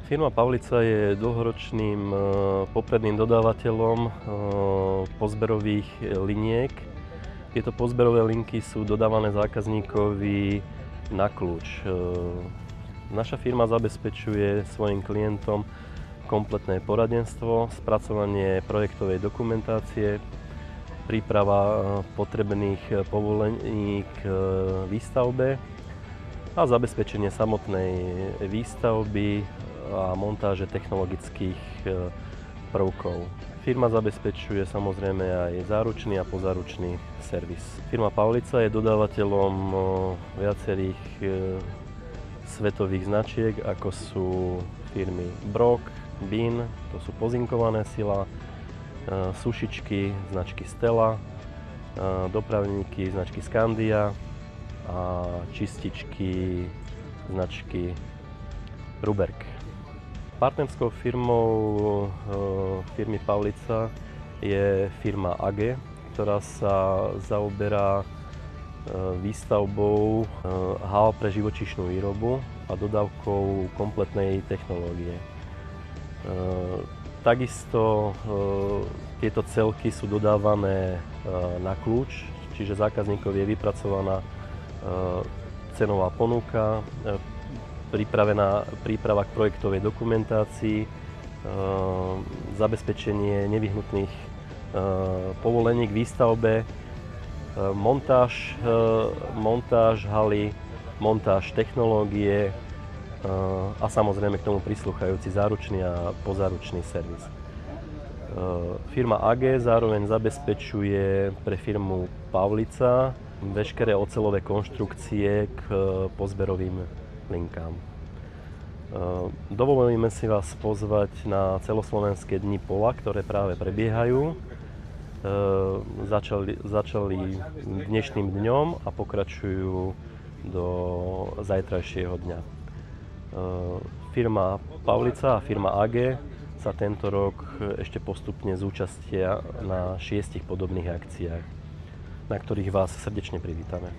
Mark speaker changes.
Speaker 1: Firma Pavlica je dlhoročným popredným dodávateľom pozberových liniek. Tieto pozberové linky sú dodávané zákazníkovi na kľúč. Naša firma zabezpečuje svojim klientom kompletné poradenstvo, spracovanie projektovej dokumentácie, príprava potrebných povolení k výstavbe a zabezpečenie samotnej výstavby a montáže technologických prvkov. Firma zabezpečuje samozrejme aj záručný a pozáručný servis. Firma Pavlica je dodávateľom viacerých svetových značiek, ako sú firmy Brok, Bin, to sú pozinkované sila, sušičky značky Stella, dopravníky značky Scandia a čističky značky Ruberg. Partnerskou firmou firmy Pavlica je firma AGE, ktorá sa zaoberá výstavbou hál pre živočíšnu výrobu a dodávkou kompletnej technológie. Takisto tieto celky sú dodávané na kľúč, čiže zákazníkovi je vypracovaná cenová ponuka, príprava k projektovej dokumentácii, zabezpečenie nevyhnutných povolení k výstavbe, montáž haly, montáž technológie a samozrejme k tomu prislúchajúci záručný a pozáručný servis. Firma AG zároveň zabezpečuje pre firmu Pavlica veškeré oceľové konštrukcie k pozberovým linkám. Dovolíme si vás pozvať na celoslovenské dni pola, ktoré práve prebiehajú. Začali dnešným dňom a pokračujú do zajtrajšieho dňa. Firma Pavlica a firma AG sa tento rok ešte postupne zúčastia na 6 podobných akciách, na ktorých vás srdečne privítame.